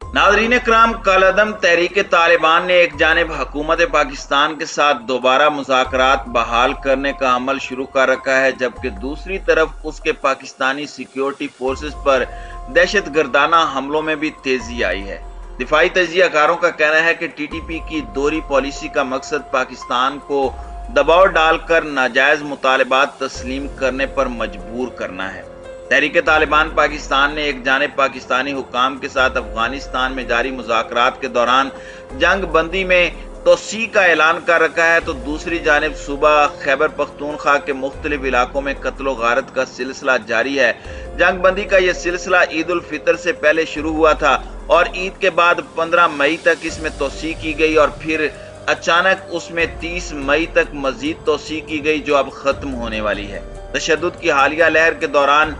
नाज़रीन इकराम, कलअदम तहरीक तालिबान ने एक जानिब हुकूमत पाकिस्तान के साथ दोबारा मुज़ाकरात बहाल करने का अमल शुरू कर रखा है, जबकि दूसरी तरफ उसके पाकिस्तानी सिक्योरिटी फोर्सेस पर दहशत गर्दाना हमलों में भी तेजी आई है। दिफाई तजियाकारों का कहना है कि टीटीपी की दोहरी पॉलिसी का मकसद पाकिस्तान को दबाव डालकर नाजायज मुतालबात तस्लीम करने पर मजबूर करना है। तहरीक तालिबान पाकिस्तान ने एक जानिब पाकिस्तानी हुक्काम के साथ अफगानिस्तान में जारी मुज़ाकरात के दौरान जंग बंदी में तोसी का ऐलान कर रखा है, तो दूसरी जानिब सूबा खैबर पख्तूनख्वा के मुख्तलिफ इलाकों में कत्ल गारत का सिलसिला जारी है। जंग बंदी का यह सिलसिला ईद उल फितर से पहले शुरू हुआ था और ईद के बाद 15 मई तक इसमें तोसी की गई और फिर अचानक उसमें 30 मई तक मजीद तोसी की गई, जो अब खत्म होने वाली है। तशद्दुद की हालिया लहर के दौरान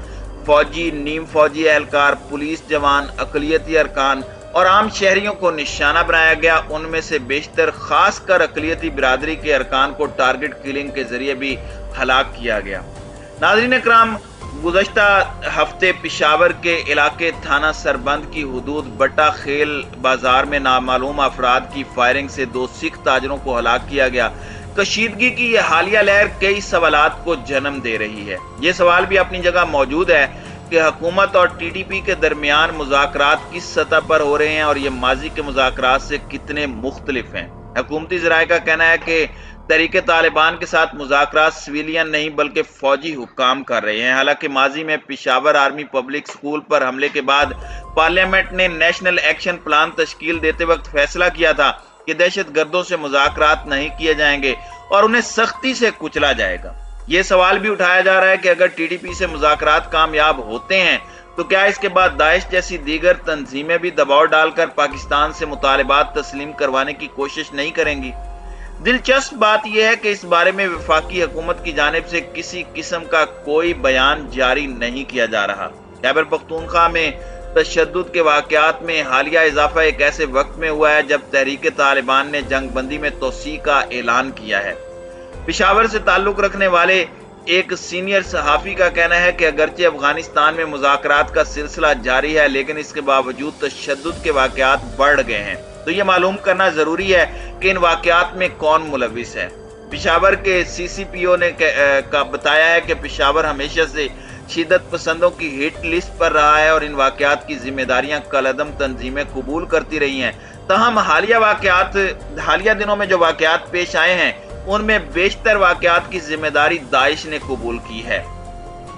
फौजी, नीम फौजी एहलकार, पुलिस जवान, अकलियती अरकान और आम शहरियों को निशाना बनाया गया। उनमें से बेशतर खासकर अकलियती बिरादरी के अरकान को टारगेट किलिंग के जरिए भी हलाक किया गया। नाज़रीन इकराम, गुज़श्ता हफ्ते पेशावर के इलाके थाना सरबंद की हुदूद बट्टा खेल बाजार में नामालूम अफराद की फायरिंग से 2 सिख ताजरों को हलाक किया गया। कशीदगी की यह हालिया लहर कई सवालात को जन्म दे रही है। ये सवाल भी अपनी जगह मौजूद है कि हुकूमत और टीटीपी के दरमियान मुज़ाकरात किस सतह पर हो रहे हैं और ये माजी के मुज़ाकरात से कितने मुख्तलिफ हैं। हुकूमती ज़राए का कहना है कि तहरीक तालिबान के साथ मुज़ाकरात सिविलियन नहीं बल्कि फौजी हुक्काम कर रहे हैं। हालांकि माजी में पेशावर आर्मी पब्लिक स्कूल पर हमले के बाद पार्लियामेंट ने नेशनल एक्शन प्लान तश्कील देते वक्त फैसला किया था कि दहशत गर्दों से मुज़ाकरात नहीं किए जाएंगे और उन्हें सख्ती से कुचला जाएगा। ये सवाल भी उठाया जा रहा है कि अगर टीटीपी से मुज़ाकरात कामयाब होते हैं तो क्या इसके बाद दाइश जैसी दीगर तंजीमें भी दबाव डालकर पाकिस्तान से मुतालबात तस्लीम करवाने की कोशिश नहीं करेंगी। दिलचस्प बात यह है कि इस बारे में वफाकी हुकूमत की जानिब से किसी किस्म का कोई बयान जारी नहीं किया जा रहा। खैबर पख्तूनख्वा में तशद्दुद के वाक़यात में हालिया इजाफा एक ऐसे वक्त में हुआ है जब तहरीक तालिबान ने जंग बंदी में तोसी का ऐलान किया है। पेशावर से ताल्लुक रखने वाले एक सीनियर सहाफ़ी का कहना है कि अगरचे अफगानिस्तान में मुज़ाकरात का सिलसिला जारी है, लेकिन इसके बावजूद तशद्दुद के वाक़यात बढ़ गए हैं, तो ये मालूम करना जरूरी है कि इन वाक़यात में कौन मुलविस है। पेशावर के CCPO ने बताया है कि पेशावर हमेशा से शिदत पसंदों की हिट लिस्ट पर रहा है और इन वाक़यात की जिम्मेदारियां कलअदम तंजीमें कबूल करती रही हैं। तहम हालिया दिनों में जो वाक़यात पेश आए हैं उनमें बेशतर वाक़यात की जिम्मेदारी दाइश ने कबूल की है।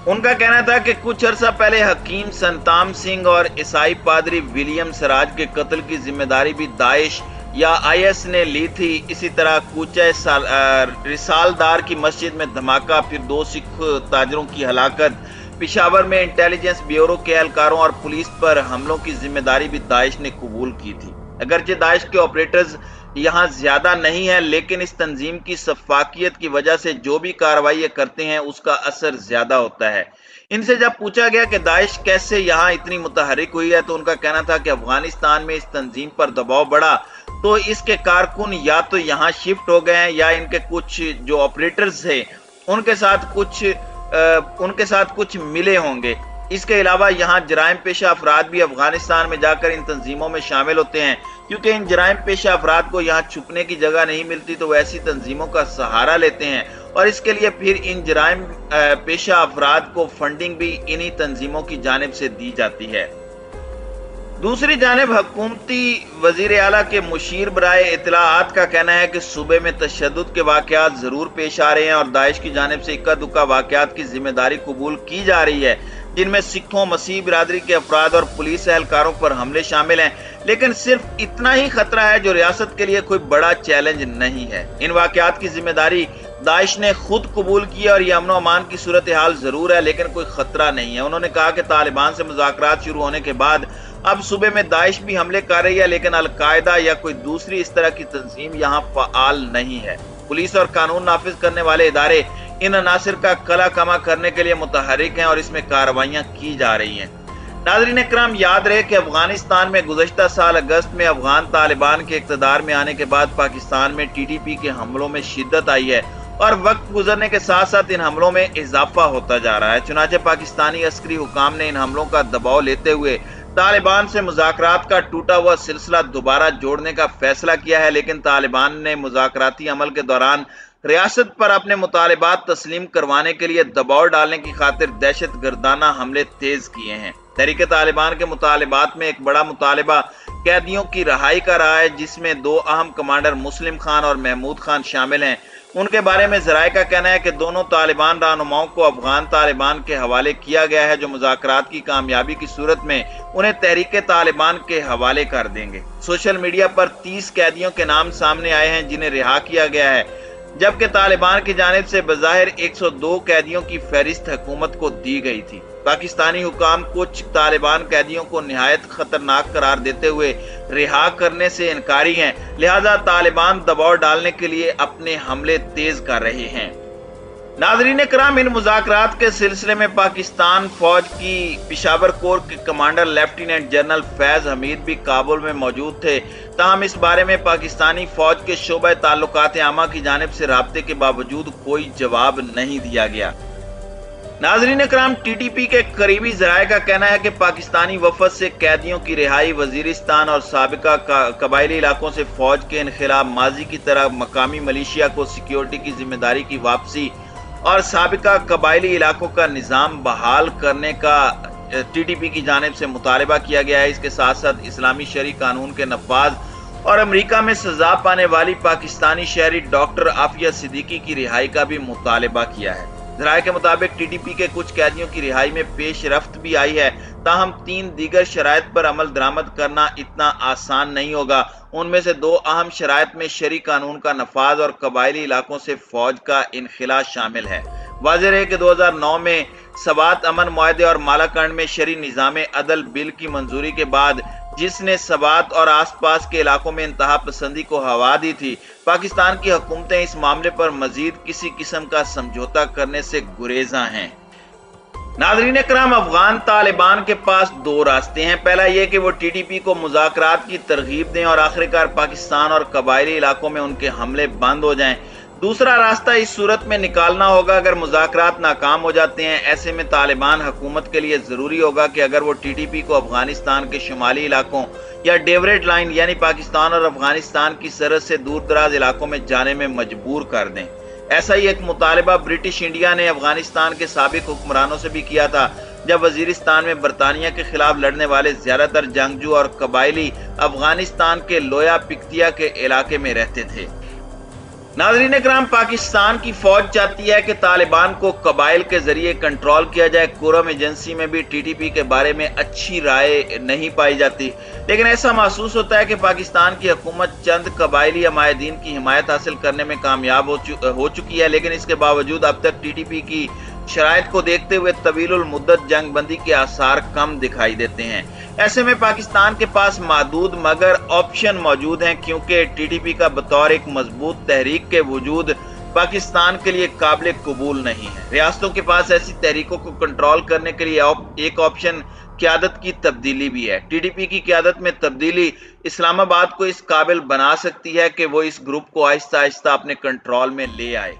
उनका कहना था कि कुछ अरसा पहले हकीम संताम सिंह और ईसाई पादरी विलियम सराज के कत्ल की जिम्मेदारी भी दाइश या IS ने ली थी। इसी तरह कूचा रिसालदार की मस्जिद में धमाका, फिर 2 सिख ताजरों की हलाकत, पेशावर में इंटेलिजेंस ब्यूरो के एहलकारों और पुलिस पर हमलों की जिम्मेदारी भी दाइश ने कबूल की थी। अगरचे दाइश के ऑपरेटर्स यहाँ ज्यादा नहीं है, लेकिन इस तंजीम की सफाकियत की वजह से जो भी कार्रवाई करते हैं उसका असर ज्यादा होता है। इनसे जब पूछा गया कि दाइश कैसे यहाँ इतनी मुतहरिक हुई है, तो उनका कहना था कि अफगानिस्तान में इस तंजीम पर दबाव बढ़ा तो इसके कारकुन या तो यहाँ शिफ्ट हो गए हैं या इनके कुछ जो ऑपरेटर्स थे उनके साथ कुछ मिले होंगे। इसके अलावा यहाँ जराइम पेशा अफराद भी अफगानिस्तान में जाकर इन तंजीमों में शामिल होते हैं, क्योंकि इन जराइम पेशा अफराद को यहाँ छुपने की जगह नहीं मिलती तो वैसी तंजीमों का सहारा लेते हैं और इसके लिए फिर इन जराइम पेशा अफराद को फंडिंग भी इन्हीं तंजीमों की जानिब से दी जाती है। दूसरी जानिब हुकूमती वजीर आला के मुशीर बराए इत्तलाआत का कहना है कि सूबे में तशद्दुद के वाक़यात जरूर पेश आ रहे हैं और दाइश की जानिब से इक्का दुक्का वाक़यात की जिम्मेदारी कबूल की जा रही है, जिनमें सिखों, मसीह बिरादरी के अफराद और पुलिस एहलकारों पर हमले शामिल हैं। लेकिन सिर्फ इतना ही खतरा है जो रियासत के लिए कोई बड़ा चैलेंज नहीं है। इन वाक़यात की जिम्मेदारी दाइश ने खुद कबूल की और यह अमन अमान की सूरत हाल जरूर है, लेकिन कोई खतरा नहीं है। उन्होंने कहा कि तालिबान से मुज़ाकरात शुरू होने के बाद अब सूबे में दाइश भी हमले कर रही है, लेकिन अलकायदा या कोई दूसरी इस तरह की तंजीम यहाँ फ़आल नहीं है। पुलिस और कानून नाफिज करने वाले इदारे इन अनासिर का कला कमा करने के लिए मुतहरिक हैं और इसमें कार्रवाइयाँ की जा रही हैं। नाज़रीन इकराम, याद रहे कि अफगानिस्तान में गुज़श्ता साल अगस्त में अफगान तालिबान के इक़्तिदार में आने के बाद पाकिस्तान में TTP के हमलों में शिद्दत आई है और वक्त गुजरने के साथ साथ इन हमलों में इजाफा होता जा रहा है। चुनांचे पाकिस्तानी अस्करी हुकाम ने इन हमलों का दबाव लेते हुए तालिबान से मुज़ाकरात का टूटा हुआ सिलसिला दोबारा जोड़ने का फैसला किया है, लेकिन तालिबान ने मुज़ाकराती अमल के दौरान रियासत पर अपने मुतालिबात तस्लीम करवाने के लिए दबाव डालने की खातिर दहशत गर्दाना हमले तेज किए हैं। तहरीक तालिबान के मुतालिबात में एक बड़ा मुतालिबा कैदियों की रहाई का रहा है, जिसमें दो अहम कमांडर मुस्लिम खान और महमूद खान शामिल हैं। उनके बारे में ज़राए का कहना है कि दोनों तालिबान रहनुमाओं को अफगान तालिबान के हवाले किया गया है, जो मुज़ाकरात की कामयाबी की सूरत में उन्हें तहरीक तालिबान के हवाले कर देंगे। सोशल मीडिया पर 30 कैदियों के नाम सामने आए हैं जिन्हें रिहा किया गया है, जबकि तालिबान की जानिब से बज़ाहिर 102 कैदियों की फहरिस्त हुकूमत को दी गई थी। पाकिस्तानी हुकाम कुछ तालिबान कैदियों को निहायत खतरनाक करार देते हुए रिहा करने से इनकारी हैं, लिहाजा तालिबान दबाव डालने के लिए अपने हमले तेज कर रहे हैं। नाज़रीन कराम, इन मुज़ाकरात के सिलसिले में पाकिस्तान फौज की पेशावर कोर के commander lieutenant general Faiz Hamid भी काबुल में मौजूद थे। ताहम इस बारे में पाकिस्तानी फौज के शोबे ताल्लुकात आमा की जानिब से राब्ते के बावजूद कोई जवाब नहीं दिया गया। नाज़रीन कराम, टीटीपी के करीबी ज़राए का कहना है कि पाकिस्तानी वफद से कैदियों की रिहाई, वजीरिस्तान और साबिका कबायली इलाकों से फौज के इनखिलाफ, माजी की तरह मकामी मलेशिया को सिक्योरिटी की जिम्मेदारी की वापसी और साबिका कबायली इलाकों का निज़ाम बहाल करने का टीटीपी की जानिब से मुतालबा किया गया है। इसके साथ साथ इस्लामी शरी कानून के नफाज और अमेरिका में सजा पाने वाली पाकिस्तानी शहरी डॉक्टर आफिया सिद्दीकी की रिहाई का भी मुतालबा किया है। ज़राए के मुताबिक टीटीपी के कुछ कैदियों की रिहाई में पेशरफ्त भी आई है, ताहम 3 दीगर शराइत पर अमल दरामद करना इतना आसान नहीं होगा। उनमें से 2 अहम शराइत में शरी कानून का नफाज और कबायली इलाकों से फौज का इनखिला शामिल है। वाज़ेह है कि 2009 में सबात अमन मुआहदे और मालाकंड में शरी निज़ाम अदल बिल की मंजूरी के बाद, जिसने सबात और आसपास के इलाकों में इंतहा पसंदी को हवा दी थी, पाकिस्तान की हुकूमतें इस मामले पर मजीद किसी किस्म का समझौता करने से गुरेज़ा हैं। नाज़रीन कराम, अफगान तालिबान के पास 2 रास्ते हैं। पहला यह कि वो टीटीपी को मुज़ाकरात की तरगीब दें और आखिरकार पाकिस्तान और कबायली इलाकों में उनके हमले बंद हो जाएं। दूसरा रास्ता इस सूरत में निकालना होगा अगर मुज़ाकरात नाकाम हो जाते हैं। ऐसे में तालिबान हुकूमत के लिए ज़रूरी होगा कि अगर वो टीटीपी को अफगानिस्तान के शुमाली इलाकों या डेवरेट लाइन यानी पाकिस्तान और अफगानिस्तान की सरहद से दूर दराज इलाकों में जाने में मजबूर कर दें। ऐसा ही एक मुतालबा ब्रिटिश इंडिया ने अफगानिस्तान के साबिक हुक्मरानों से भी किया था, जब वजीरिस्तान में बरतानिया के खिलाफ लड़ने वाले ज्यादातर जंगजू और कबायली अफगानिस्तान के लोया पिक्तिया के इलाके में रहते थे। नाज़रीन कराम, पाकिस्तान की फौज चाहती है कि तालिबान को कबाइल के जरिए कंट्रोल किया जाए। कोरम एजेंसी में भी टीटीपी के बारे में अच्छी राय नहीं पाई जाती, लेकिन ऐसा महसूस होता है कि पाकिस्तान की हुकूमत चंद कबायली अमायदीन की हिमायत हासिल करने में कामयाब हो चुकी है, लेकिन इसके बावजूद अब तक टीटीपी की शराइत को देखते हुए तवीलुल मुद्दत जंग बंदी के आसार कम दिखाई देते हैं। ऐसे में पाकिस्तान के पास महदूद मगर ऑप्शन मौजूद हैं, क्योंकि टीटीपी का बतौर एक मजबूत तहरीक के वजूद पाकिस्तान के लिए काबिल कबूल नहीं है। रियासतों के पास ऐसी तहरीकों को कंट्रोल करने के लिए एक ऑप्शन क़यादत की तब्दीली भी है। टीटीपी की क़यादत में तब्दीली इस्लामाबाद को इस काबिल बना सकती है कि वो इस ग्रुप को आहिस्ता आहिस्ता अपने कंट्रोल में ले आए।